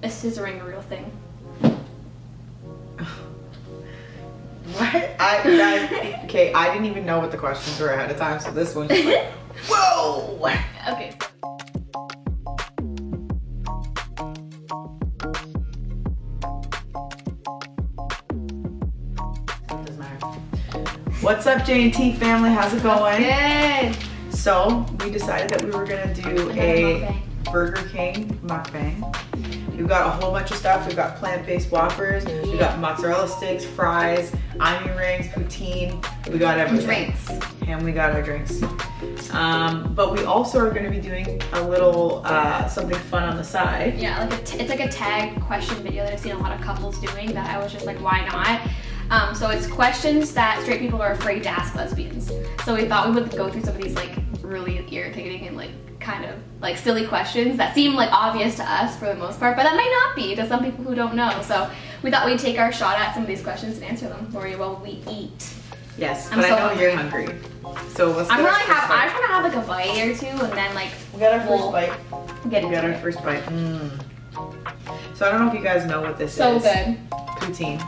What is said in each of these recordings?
Is scissoring a real thing? What? Guys, okay, I didn't even know what the questions were ahead of time, so this one's just like, whoa! Okay. Doesn't matter. What's up, J&T family? How's it going? Good. So, we decided that we were gonna do a Burger King mukbang. We've got a whole bunch of stuff. We've got plant-based Whoppers. We've got mozzarella sticks, fries, onion rings, poutine. We got everything. Drinks. And we got our drinks. But we also are going to be doing a little something fun on the side. Yeah, like it's like a tag question video that I've seen a lot of couples doing that I was just like, why not? So it's questions that straight people are afraid to ask lesbians. So we thought we would go through some of these like really irritating and like kind of like silly questions that seem like obvious to us for the most part, but that might not be to some people who don't know. So we thought we'd take our shot at some of these questions and answer them for you while we eat. Yes, but I know you're hungry. So let's I'm trying to have like a bite or two and then like we got our first bite. We got our first bite. So I don't know if you guys know what this is. So good. Poutine.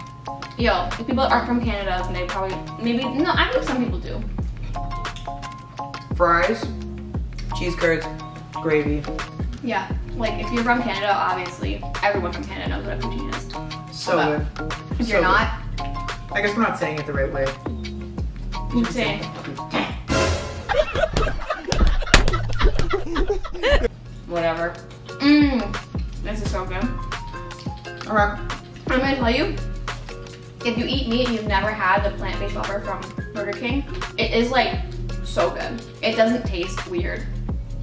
Yo, if people aren't from Canada, then they probably no, I think some people do. Fries, cheese curds, gravy. Yeah, like if you're from Canada, obviously everyone from Canada knows what a poutine is. So good. If you're not, I guess we're not saying it the right way. Poutine. Whatever. This is so good. Alright. I'm gonna tell you, if you eat meat and you've never had the plant-based Whopper from Burger King, it is like so good. It doesn't taste weird.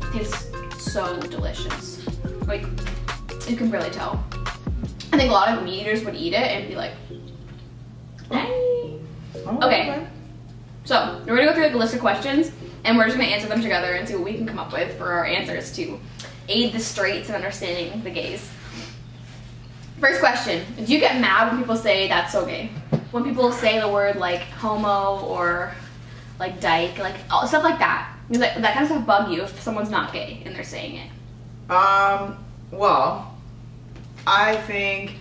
It tastes so delicious. Like, you can really tell. I think a lot of meat eaters would eat it and be like, hey. Okay. So, we're gonna go through like a list of questions and we're just gonna answer them together and see what we can come up with for our answers to aid the straights in understanding the gays. First question, do you get mad when people say that's so gay? When people say the word like homo or like dyke, like stuff like that. That kind of stuff bug you if someone's not gay and they're saying it? Well, I think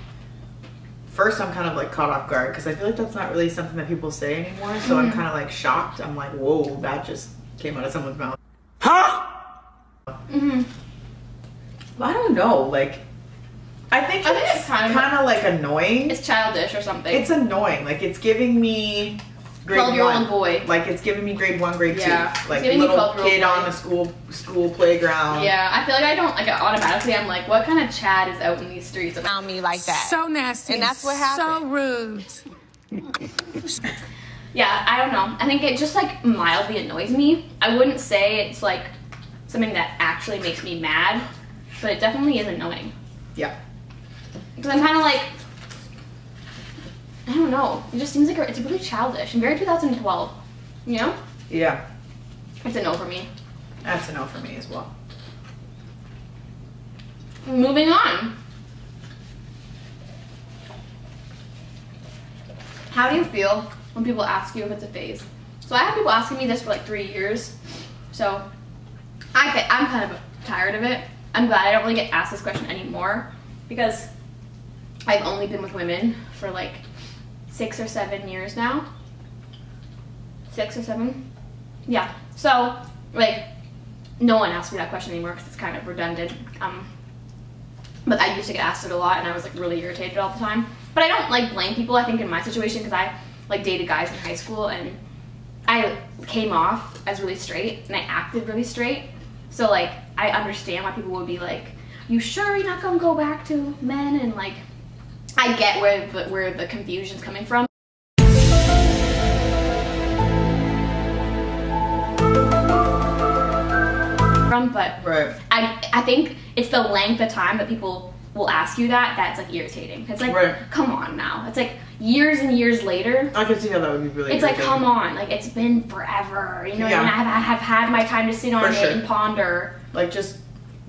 first I'm kind of like caught off guard because I feel like that's not really something that people say anymore. So I'm kind of like shocked. I'm like, whoa, that just came out of someone's mouth. Huh? Well, I don't know. Like, I think it's kind of like annoying. It's childish or something. It's annoying. Like, it's giving me grade 12-year-old boy. Like, it's giving me grade 1, grade 2. Like, a little kid on the school playground. Yeah, I feel like I don't, like, automatically I'm like, what kind of Chad is out in these streets around me like that? So nasty. And that's what happened. So rude. Yeah, I don't know. I think it just, like, mildly annoys me. I wouldn't say it's, like, something that actually makes me mad, but it definitely is annoying. Yeah. Because I'm kind of like, I don't know. It just seems like it's really childish and very 2012, you know? Yeah. It's a no for me. That's a no for me as well. Moving on. How do you feel when people ask you if it's a phase? So I had people asking me this for like 3 years. So I'm kind of tired of it. I'm glad I don't really get asked this question anymore because I've only been with women for like 6 or 7 years now. 6 or 7? Yeah. So, like, no one asks me that question anymore because it's kind of redundant. But I used to get asked it a lot and I was like really irritated all the time. But I don't like blame people, I think, in my situation because I like dated guys in high school and I came off as really straight and I acted really straight. So like, I understand why people would be like, you sure you're not gonna go back to men? And like, I get where the confusion's coming from. But right. I think it's the length of time that people will ask you that's like irritating. It's like, right. Come on now. It's like years and years later. I can see how that would be really It's irritating. Like, come on. Like, it's been forever. You know what I mean? I have had my time to sit on it and ponder. Like, just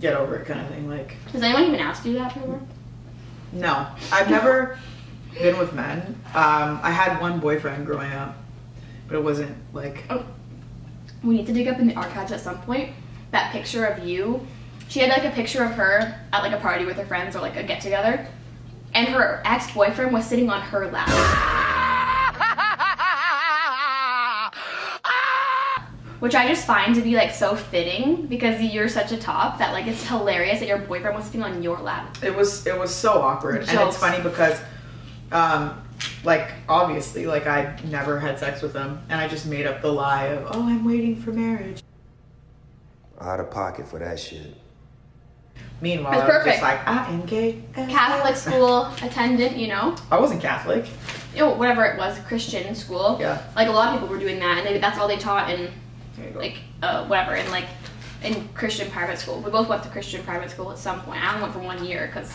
get over it kind of thing. Like, has anyone even asked you that before? No. I've never been with men. I had one boyfriend growing up, but it wasn't like... Oh. We need to dig up in the archives at some point that picture of you she had like a picture of her at like a party with her friends or like a get together, and her ex-boyfriend was sitting on her lap. Which I just find to be like so fitting because you're such a top that like it's hilarious that your boyfriend was sitting on your lap. It was so awkward. And it's funny because like obviously like I never had sex with him, and I just made up the lie of, oh, I'm waiting for marriage. Out of pocket for that shit. Meanwhile, I was just like, I am gay. Catholic school attendant, you know? I wasn't Catholic. You know, whatever it was, Christian school. Yeah. Like a lot of people were doing that, and that's all they taught in like whatever, in like in Christian private school. We both went to Christian private school at some point. I only went for 1 year because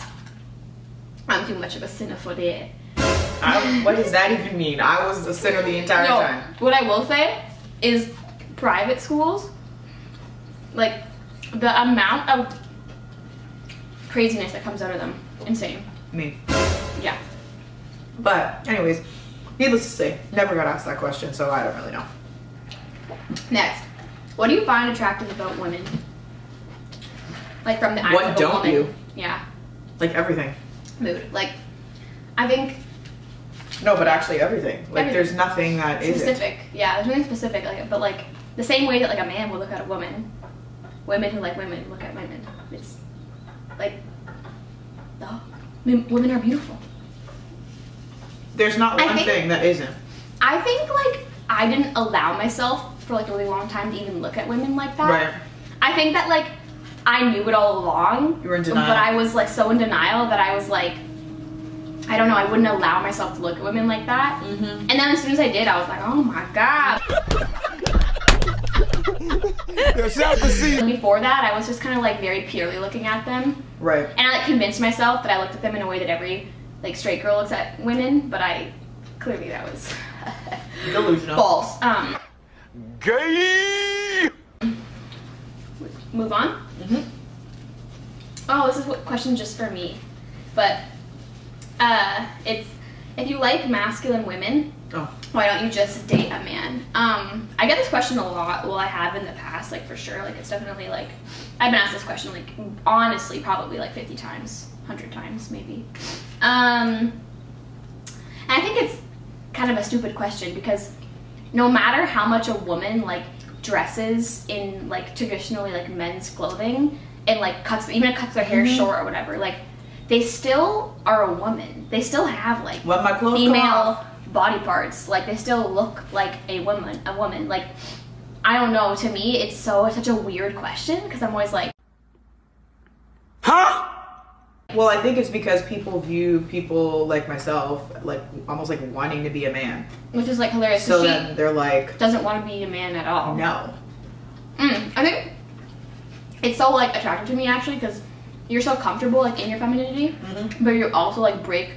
I'm too much of a sinner for that. What does that even mean? I was the sinner the entire time. What I will say is private schools, like the amount of craziness that comes out of them, insane. Me. Yeah. But anyways, needless to say, never got asked that question, so I don't really know. Next, what do you find attractive about women? Like from the eyes What of a don't woman. you? Yeah. Like everything. Mood. Like, I think. No, but actually everything. Like Everything. there's nothing that isn't. Specific. Yeah, there's nothing specific. Like, but like the same way that like a man would look at a woman, women who like women look at women. It's like, oh, women are beautiful. There's not one thing that isn't. I think like I didn't allow myself for like a really long time to even look at women like that. Right. I think that like I knew it all along. You were in denial. But I was like so in denial that I was like, I don't know, I wouldn't allow myself to look at women like that. Mm-hmm. And then as soon as I did, I was like, oh my God. Before that, I was just kind of like very purely looking at them. Right. And I like convinced myself that I looked at them in a way that every like straight girl looks at women, but clearly that was delusional. False. Gay! Move on. Mm-hmm. Oh, this is what question just for me, but it's if you like masculine women, why don't you just date a man? I get this question a lot. Well, I have in the past, like for sure. Like it's definitely like I've been asked this question like honestly probably like 50 times, 100 times maybe. And I think it's kind of a stupid question because no matter how much a woman like dresses in like traditionally like men's clothing and like cuts their hair short or whatever, like they still are a woman. They still have like female body parts. Like they still look like a woman. Like I don't know. To me, it's such a weird question because I'm always like, huh? Well, I think it's because people view people like myself like almost like wanting to be a man, which is like hilarious. So then they're like, doesn't want to be a man at all. No. I think it's so like attractive to me actually because you're so comfortable like in your femininity, but you also like break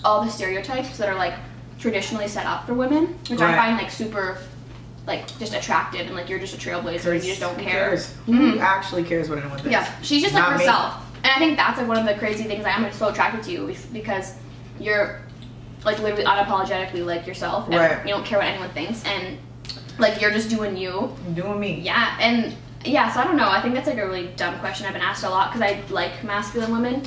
all the stereotypes that are like traditionally set up for women, which I find like super like just attractive, and like you're just a trailblazer and you just don't care. Who actually cares what anyone thinks? Yeah, she's just like herself. And I think that's like one of the crazy things I am so attracted to you because you're like literally unapologetically like yourself, and you don't care what anyone thinks, and like you're just doing you. Doing me. Yeah, and yeah, so I don't know. I think that's like a really dumb question I've been asked a lot because I like masculine women.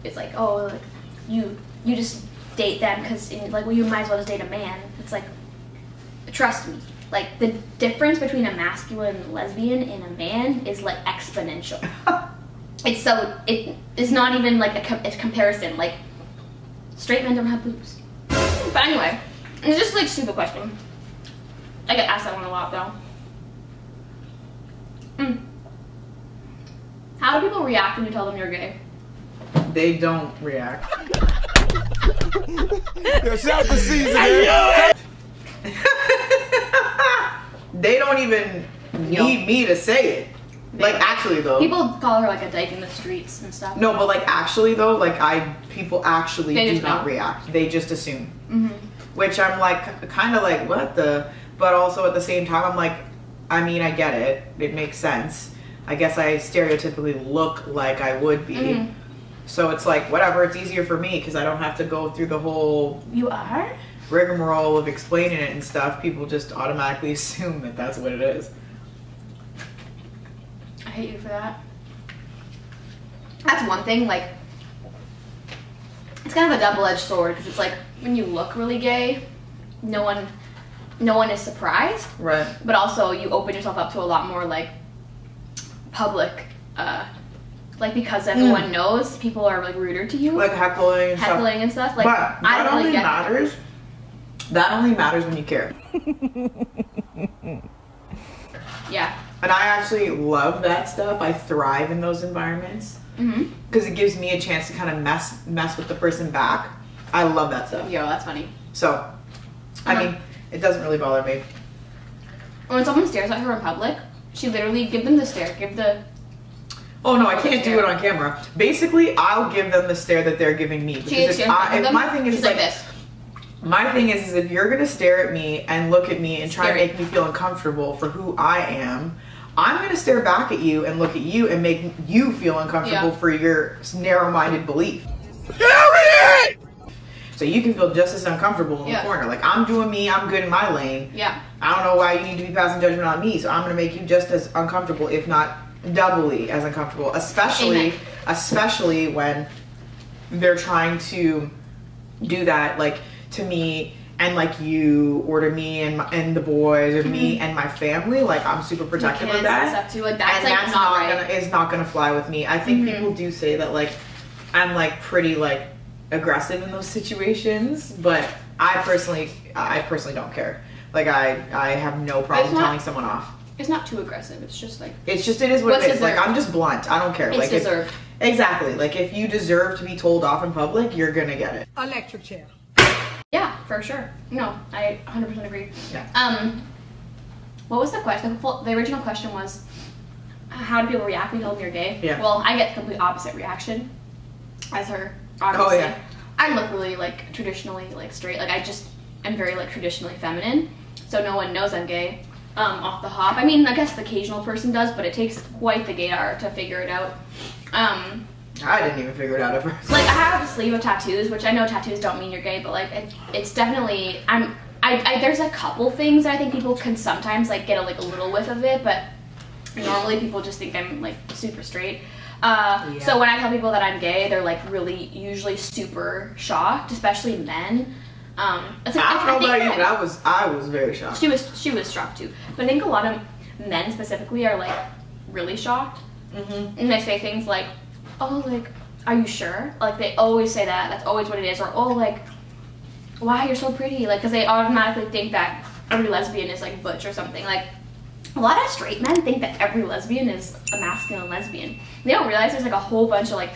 It's like, oh, like you just date them because like, well, you might as well just date a man. It's like, trust me, like the difference between a masculine lesbian and a man is like exponential. It is not even like a comparison. Like straight men don't have boobs. But anyway, it's just like stupid question. I get asked that one a lot though. How do people react when you tell them you're gay? They don't react. There's out the season. They don't even need me to say it. Like actually though. People call her like a dyke in the streets and stuff. No, but like actually though, like people actually do not react. They just assume. Which I'm like kind of like what the, but also at the same time I'm like, I mean I get it. It makes sense. I guess I stereotypically look like I would be. So it's like whatever, it's easier for me because I don't have to go through the whole rigmarole of explaining it and stuff. People just automatically assume that that's what it is. I hate you for that. that's one thing. Like, it's kind of a double-edged sword because it's like when you look really gay, no one is surprised. Right. But also you open yourself up to a lot more like public, like because everyone knows, people are like ruder to you. Like heckling and stuff. Like, but I don't really get that only matters when you care. Yeah. And I actually love that stuff. I thrive in those environments because it gives me a chance to kind of mess with the person back. I love that stuff. Yo, that's funny. So, I mean, it doesn't really bother me. When someone stares at her in public, she literally give them the stare. Oh no, I can't do it on camera. Basically, I'll give them the stare that they're giving me. Because my thing is like this. My thing is if you're gonna stare at me and look at me and try to make me feel uncomfortable for who I am, I'm gonna stare back at you and look at you and make you feel uncomfortable for your narrow-minded belief. So you can feel just as uncomfortable in the corner. Like, I'm doing me, I'm good in my lane. Yeah. I don't know why you need to be passing judgment on me, so I'm gonna make you just as uncomfortable, if not doubly as uncomfortable. Especially when they're trying to do that, like, to me and like you, or to me and the boys, or me and my family. Like, I'm super protective of that. And stuff too. Like, that's and like that's not right. is not gonna fly with me. I think people do say that like I'm like pretty like aggressive in those situations, but I personally don't care. Like, I have no problem telling someone off. It's not too aggressive. It's just like it is what it is. Like, I'm just blunt. I don't care. It's like, deserved. Exactly. Like, if you deserve to be told off in public, you're gonna get it. Electric chair. Yeah, for sure. No, I 100% agree. Yeah. What was the question? The original question was, how do people react when you tell them you're gay? Yeah. Well, I get the complete opposite reaction as her. Obviously. Oh yeah. I look really like traditionally like straight. Like, I'm very like traditionally feminine, so no one knows I'm gay off the hop. I mean, I guess the occasional person does, but it takes quite the gaydar to figure it out. I didn't even figure it out at first. Like, I have a sleeve of tattoos, which I know tattoos don't mean you're gay, but like it's definitely there's a couple things that I think people can sometimes like get a little whiff of it, but normally people just think I'm like super straight. So when I tell people that I'm gay, they're like really usually super shocked, especially men. It's like, I don't know about you, but I was very shocked. She was shocked too, but I think a lot of men specifically are like really shocked, and they say things like, "Oh, like, are you sure?" Like, they always say that. That's always what it is. Or, "Oh, like, wow, you're so pretty." Like, because they automatically think that every lesbian is like butch or something. Like, a lot of straight men think that every lesbian is a masculine lesbian. They don't realize there's like a whole bunch of like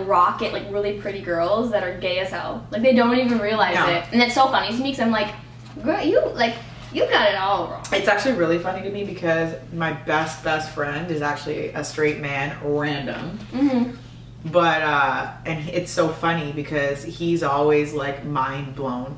rocket, like really pretty girls that are gay as hell. Like, they don't even realize it. And it's so funny to me because I'm like, girl, you got it all wrong. It's actually really funny to me because my best friend is actually a straight man, random. But and it's so funny because he's always like mind blown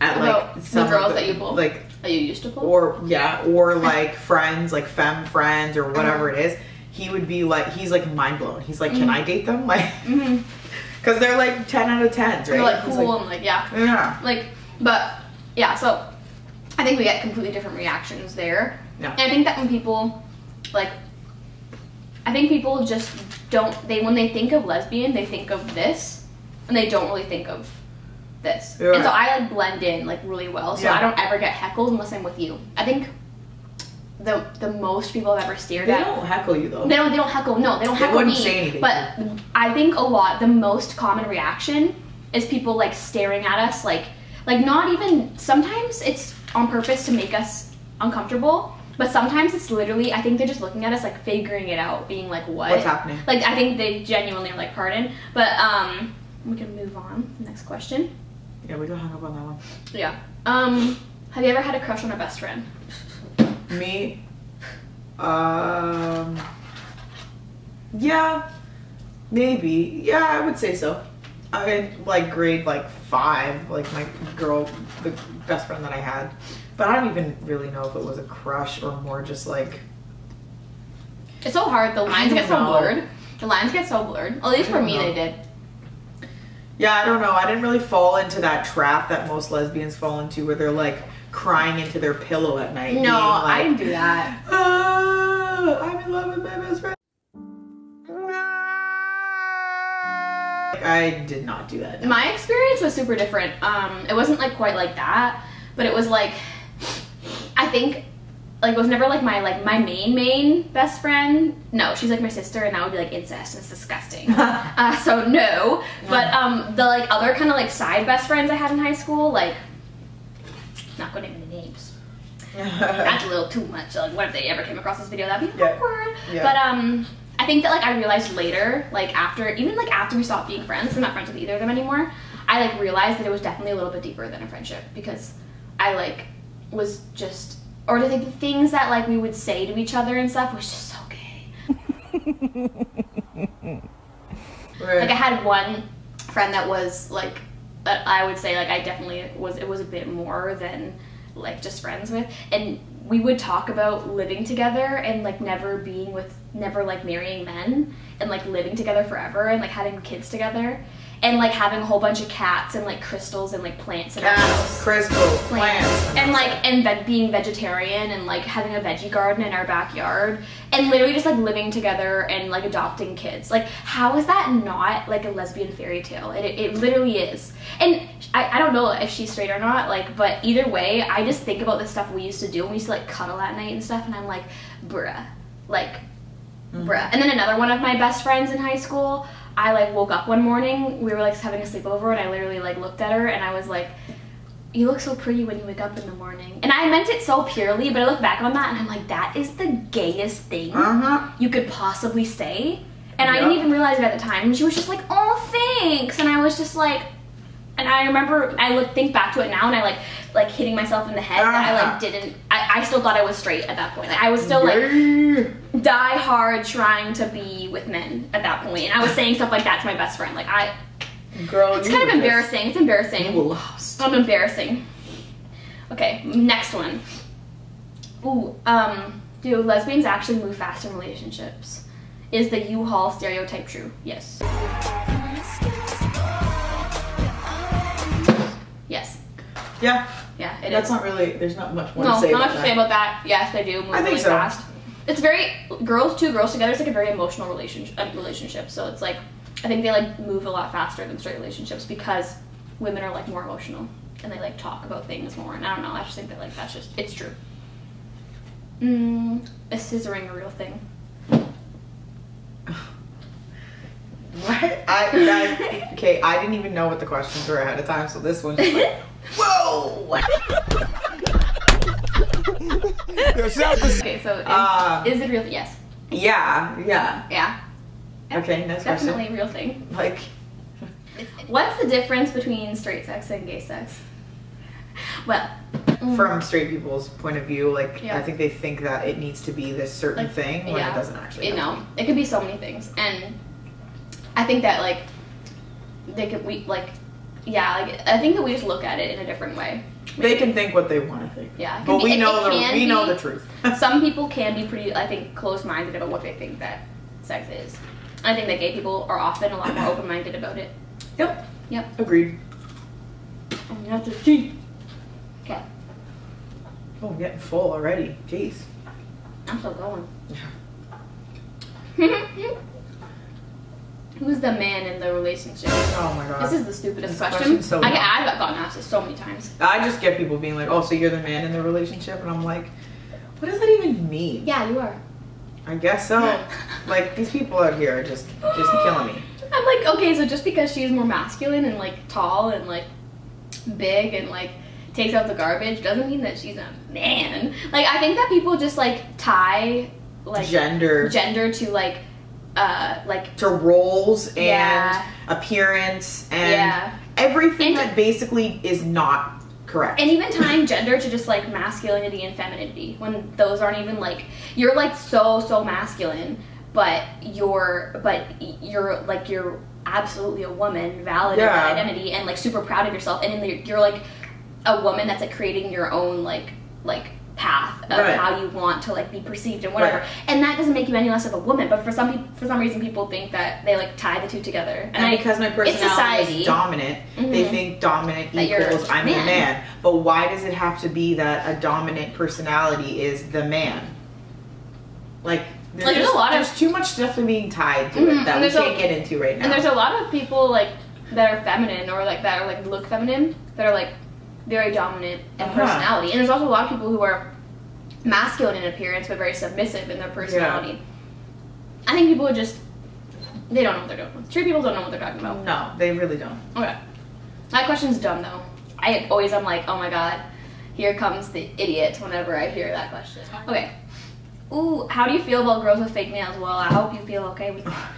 at like some girls that you pull, like that you used to pull, or like friends, like femme friends or whatever it is. He would be like, he's like mind blown. He's like, can I date them? Like, because they're like 10 out of 10s, right? They're like cool and like like, but yeah. So I think we get completely different reactions there. Yeah. And I think that when people like, I think people just don't, when they think of lesbian, they think of this, and they don't really think of this. Right. And so I like blend in like really well, so I don't ever get heckled unless I'm with you. I think the most people I've ever stared at. They don't heckle you though. They don't heckle. No, they don't heckle me. They wouldn't say anything. But I think the most common reaction is people like staring at us, like not even. Sometimes it's on purpose to make us uncomfortable. But sometimes it's literally, I think they're just looking at us like figuring it out, being like, what's happening? Like, I think they genuinely are like, pardon. But we can move on. Next question. Yeah, we got hung up on that one. Yeah. Have you ever had a crush on a best friend? Me? Yeah, maybe. Yeah, I would say so. I in like grade like 5, like my girl, the best friend that I had. But I don't even really know if it was a crush or more just like... It's so hard. The lines get so blurred. The lines get so blurred. At least for me, they did. Yeah, I don't know. I didn't really fall into that trap that most lesbians fall into where they're like crying into their pillow at night. No, like, I didn't do that. I'm in love with my best friend. like, I did not do that. No. My experience was super different. It wasn't like quite like that, but it was like, I think, like, it was never like my main best friend. No, she's like my sister, and that would be like incest, and it's disgusting. So no. But the like other kind of like side best friends I had in high school, like, not gonna name any names. That's a little too much. Like, what if they ever came across this video? That'd be awkward. Yeah. But I think that like I realized later, like after we stopped being friends, I'm not friends with either of them anymore. I like realized that it was definitely a little bit deeper than a friendship, because I like was just, or the things that like we would say to each other and stuff was just so gay. Right. Like I had one friend that was like, that I would say like I definitely was, it was a bit more than like just friends with, and we would talk about living together and like never like marrying men and like living together forever and like having kids together and like having a whole bunch of cats and like crystals and like plants in our house. Crystals, plants. And like, being vegetarian and like having a veggie garden in our backyard and literally just like living together and like adopting kids. Like, how is that not like a lesbian fairy tale? It literally is. And I don't know if she's straight or not, like, but either way, I just think about the stuff we used to do, and we used to like cuddle at night and stuff, and I'm like, bruh, like, bruh. And then another one of my best friends in high school, I like woke up one morning, we were like having a sleepover, and I literally like looked at her and I was like, you look so pretty when you wake up in the morning. And I meant it so purely, but I look back on that and I'm like, that is the gayest thing you could possibly say. And I didn't even realize it at the time. And she was just like, oh, thanks. And I was just like, and I remember, think back to it now, and I like hitting myself in the head that I like didn't, I still thought I was straight at that point. Like, I was still like die hard trying to be with men at that point. And I was saying stuff like that to my best friend. Like, girl, it's kind of embarrassing. It's embarrassing. You lost. I'm embarrassing. Okay, next one. Ooh, do lesbians actually move fast in relationships? Is the U-Haul stereotype true? Yes. Yes. Yeah. Yeah, it That's is. not really, there's not much more to say not about much to say about that. Yes, they do move really fast. It's very, two girls together, it's like a very emotional relationship. So it's like, I think they like move a lot faster than straight relationships because women are like more emotional and they like talk about things more. And I don't know, I just think that like that's just, it's true. Is scissoring a real thing? What? Okay, I didn't even know what the questions were ahead of time, so this one's just like, whoa! Okay, so is it real? Yes. Yeah. Yeah. Okay, next question. Definitely a real thing. Like, what's the difference between straight sex and gay sex? Well, from straight people's point of view, like, Yeah. I think they think that it needs to be this certain like, thing when it doesn't actually. You know, it could be so many things, and I think that like I think that we just look at it in a different way. They can think what they want to think. Yeah, but we know the truth. Some people can be pretty, I think, closed-minded about what they think that sex is. I think that gay people are often a lot more open-minded about it. Yep. And Agreed. you have to cheat. Okay. Oh, I'm getting full already. Jeez. I'm still going. Who's the man in the relationship? Oh my god. This is the stupidest This question. question's so I've gotten asked this so many times. I just get people being like, oh, so you're the man in the relationship? And I'm like, what does that even mean? Yeah, you are. I guess so. Like, these people out here are just killing me. I'm like, okay, so just because she's more masculine and like tall and like big and like takes out the garbage doesn't mean that she's a man. Like, I think that people just like tie like gender to like to roles and appearance and everything that basically is not correct. And even tying gender to just like masculinity and femininity when those aren't even like, you're like so masculine, but you're absolutely a woman, valid in that identity and like super proud of yourself, and you're like a woman that's like creating your own like path of how you want to like be perceived and whatever, and that doesn't make you any less of a woman. But for some reason people think that they like tie the two together, and because my personality is dominant, they think dominant equals I'm a man. But why does it have to be that a dominant personality is the man? Like, Like, there's a lot of... There's too much stuff being tied to it that we can't get into right now. And there's a lot of people, like, that are feminine or, like, that are, like, look feminine, that are, like, very dominant in personality. And there's also a lot of people who are masculine in appearance but very submissive in their personality. I think people just, they don't know what they're doing. Straight people don't know what they're talking about. No, they really don't. Okay. That question's dumb, though. I always am like, oh my god, here comes the idiot whenever I hear that question. Okay. Ooh, how do you feel about girls with fake nails? Well, I hope you feel okay with that.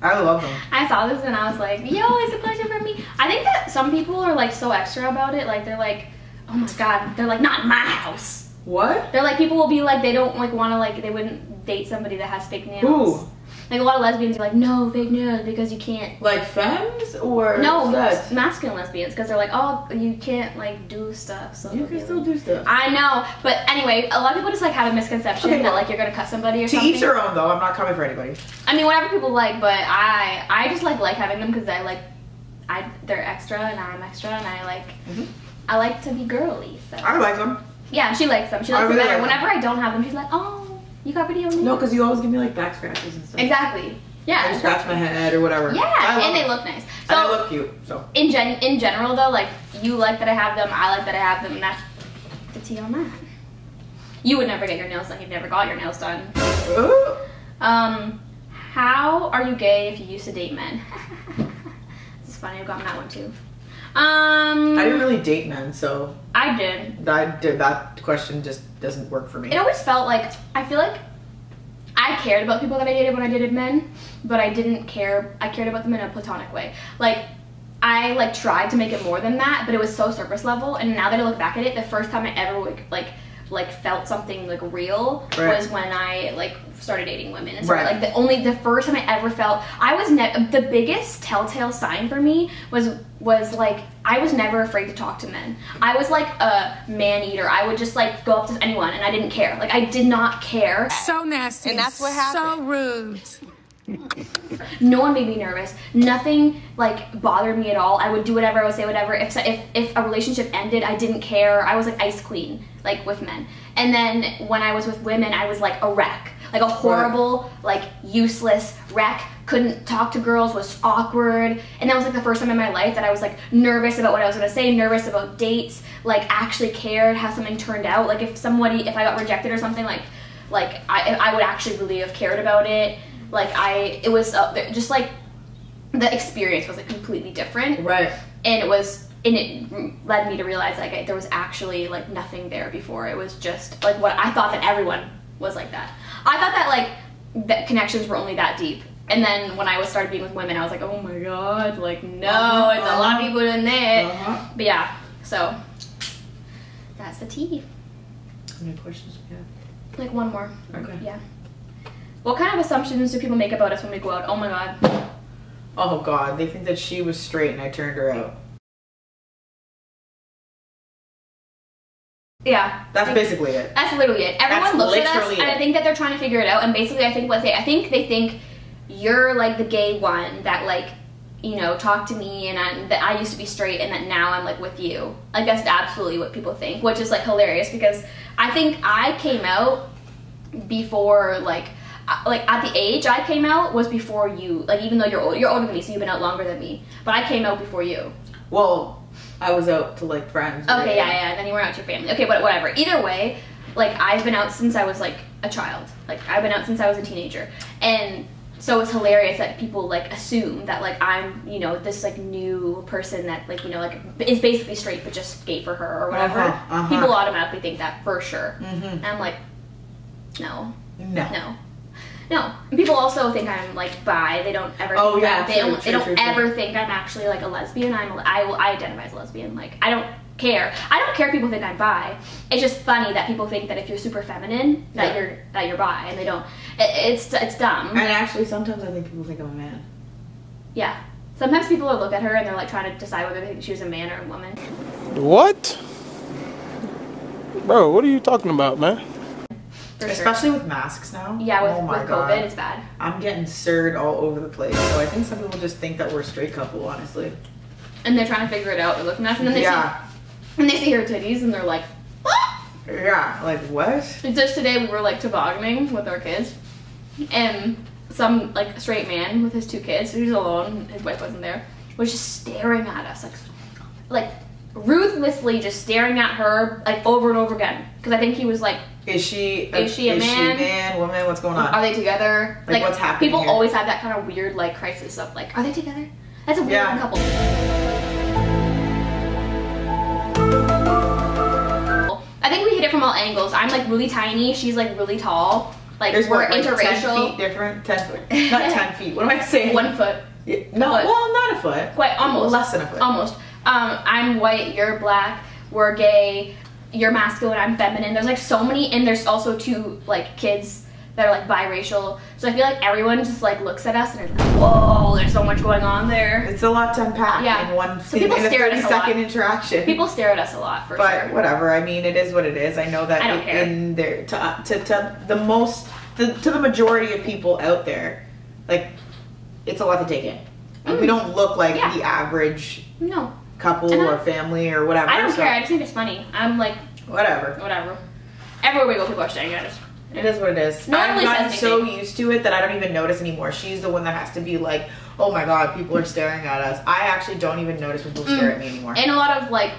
I love them. I saw this and I was like, yo, it's a question for me. I think that some people are like so extra about it. Like, they're like, oh my god, they're like, not in my house. What? They're like, people will be like, they don't like want to like, they wouldn't date somebody that has fake nails. Who? Like, a lot of lesbians are like, no, fake nails because you can't. Like femmes or no, sluts? masculine lesbians, because they're like, oh, you can't like do stuff. So you can still do stuff. I know, but anyway, a lot of people just like have a misconception that like you're gonna cut somebody or something. To each their own, though. I'm not coming for anybody. I mean, whatever people like, but I just like having them because they're extra and I'm extra and I like to be girly. So I like them. yeah, she likes them. She likes them better. Like Whenever I don't have them, she's like, oh. You got video of me? No, because you always give me like back scratches and stuff. Exactly. Yeah. I scratch my head or whatever. Yeah, and they look nice. So and I look cute. So in general though, like you like that I have them, I like that I have them, and that's the tea on that. You would never get your nails done. You've never got your nails done. Ooh. How are you gay if you used to date men? This is funny. I've gotten that one too. I didn't really date men, so I did. That question just doesn't work for me. It always felt like, I feel like I cared about people that I dated when I dated men, but I didn't care. I cared about them in a platonic way. Like, I like tried to make it more than that, but it was so surface level. And now that I look back at it, the first time I ever like felt something like real was when I like started dating women. And so like the first time I ever felt, I was the biggest telltale sign for me was like I was never afraid to talk to men. I was like a man eater. I would just like go up to anyone and I didn't care. Like I did not care. So nasty. And that's what happened. So rude. No one made me nervous. Nothing like bothered me at all. I would do whatever. I would say whatever. If a relationship ended, I didn't care. I was like ice queen, like with men. And then when I was with women, I was like a wreck, like a horrible, like useless wreck. Couldn't talk to girls, was awkward. And that was like the first time in my life that I was like nervous about what I was gonna say, nervous about dates, like actually cared how something turned out. Like if I got rejected or something, like I would actually really have cared about it. Like it was just like the experience was like completely different, right? And it led me to realize like there was actually like nothing there before. It was just like what I thought that everyone was like that. I thought that like that connections were only that deep. And then when I started being with women, I was like, oh my god, like no, it's a lot of people in there. But yeah, so that's the tea. How many questions do we have? Like one more. Okay. Yeah. What kind of assumptions do people make about us when we go out? Oh my god. Oh god, they think that she was straight and I turned her out. Yeah. That's basically it. That's literally it. Everyone looks at us and I think that they're trying to figure it out, and basically I think they think you're like the gay one that like, you know, talked to me and that I used to be straight and that now I'm like with you. Like that's absolutely what people think, which is like hilarious because I think I came out before like at the age I came out was before you. Like even though you're older than me, so you've been out longer than me. But I came out before you. Well, I was out to like friends. Okay, yeah. And then you were out to your family. Okay, but whatever. Either way, like I've been out since I was like a child. Like I've been out since I was a teenager. And so it's hilarious that people like assume that like I'm, you know, this like new person that like, you know, like is basically straight but just gay for her or whatever. People automatically think that for sure. And I'm like, no. And people also think I'm like bi. They don't ever think that. They don't ever think I'm actually like a lesbian. I identify as a lesbian. Like I don't care. I don't care if people think I'm bi. It's just funny that people think that if you're super feminine that you're bi, and they don't. It's dumb. And actually, sometimes I think people think I'm a man. Yeah. Sometimes people will look at her and they're like trying to decide whether they think she was a man or a woman. What? Bro, what are you talking about, man? Especially with masks now. Yeah, with COVID, it's bad. I'm getting sirred all over the place. So I think some people just think that we're a straight couple, honestly. And they're trying to figure it out. They're looking at us and then they see her titties and they're like, ah! Yeah, like what? Just today we were like tobogganing with our kids. some like straight man with his 2 kids, so he was alone, his wife wasn't there, was just staring at us like ruthlessly, just staring at her like over and over again. Because I think he was like, is she a man? Is she man, woman? What's going on? Are they together? Like what's happening? People here? always have that kind of weird like crisis of like, are they together? That's a weird couple. I think we hit it from all angles. I'm like really tiny. She's like really tall. Like we're interracial. 10 feet different. 10 foot. Not 10 feet. What am I saying? 1 foot. Yeah, no, well, not a foot. Quite almost. Less than a foot. Almost. I'm white. You're black. We're gay. You're masculine. I'm feminine. There's like so many, and there's also 2 like kids that are like biracial. So I feel like everyone just like looks at us and is like, whoa, there's so much going on there. It's a lot to unpack in one so people stare at us a lot. interaction. People stare at us a lot for sure. But whatever. I mean, it is what it is. I know that I don't care. in there to the majority of people out there, like it's a lot to take in. We don't look like the average couple or family or whatever. I don't care. I just think it's funny. I'm like whatever. Everywhere we go, people are staring at us. It is what it is. I've gotten so used to it that I don't even notice anymore. She's the one that has to be like, oh my god, people are staring at us. I actually don't even notice when people stare at me anymore. And a lot of like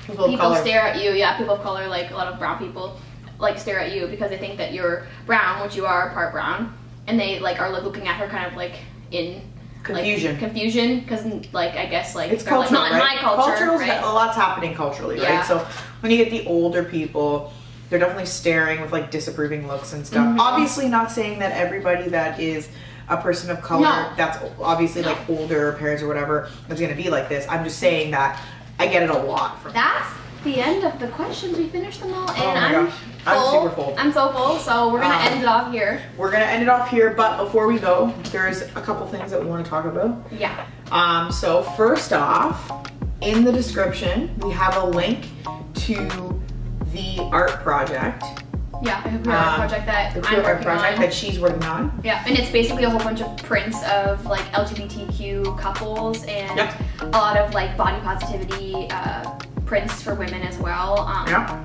people stare at you. Yeah, people of color, like a lot of brown people, like stare at you because they think that you're brown, which you are part brown, and they like are like looking at her kind of like in confusion. Like, confusion, because like I guess like it's cultural, like, not right? in my culture. Right? A lot's happening culturally, right? So when you get the older people, they're definitely staring with like disapproving looks and stuff. Obviously not saying that everybody that is a person of color that's obviously like older parents or whatever is going to be like this. I'm just saying that I get it a lot from That's the end of the questions. We finished them all, and I'm super full. I'm so full, so we're gonna end it off here. We're gonna end it off here, but before we go, there's a couple things that we want to talk about. Yeah. So first off, in the description we have a link to the art project. Yeah, a queer art project that I'm working on. That she's working on. Yeah, and it's basically a whole bunch of prints of like LGBTQ couples and a lot of like body positivity prints for women as well.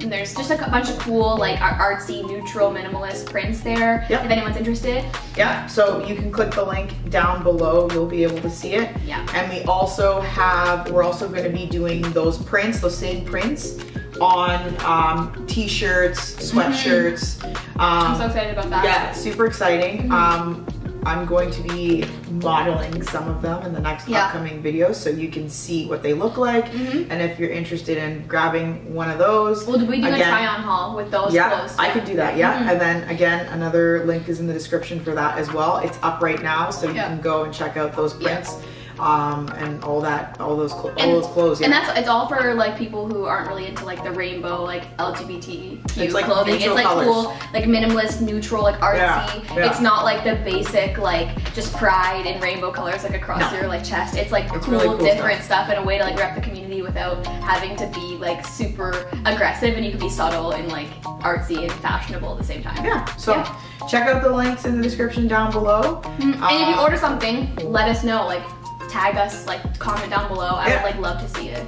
And there's just like a bunch of cool like artsy, neutral, minimalist prints there. If anyone's interested. Yeah, so you can click the link down below. You'll be able to see it. Yeah. And we're also going to be doing those prints, those same prints on t-shirts, sweatshirts. I'm so excited about that. Yeah, super exciting. I'm going to be modeling some of them in the next upcoming videos so you can see what they look like. And if you're interested in grabbing one of those. Well, we do a try-on haul with those clothes. I could do that, And then again, another link is in the description for that as well. It's up right now, so you can go and check out those prints. And all those clothes. And it's all for like people who aren't really into like the rainbow, like LGBTQ like clothing. It's like colors. cool, like minimalist, neutral, like artsy. It's not like the basic like just pride and rainbow colors like across your like chest. It's like cool, really cool different stuff and a way to like rep the community without having to be like super aggressive, and you can be subtle and like artsy and fashionable at the same time. So check out the links in the description down below. And if you order something, let us know. Like tag us, like comment down below. I would like love to see it.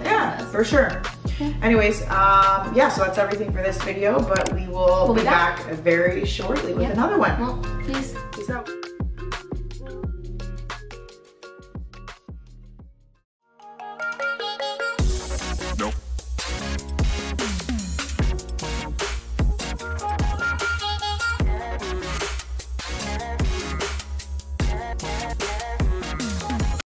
For sure. Anyways, so that's everything for this video, but we will be back very shortly with another one. Well, peace out.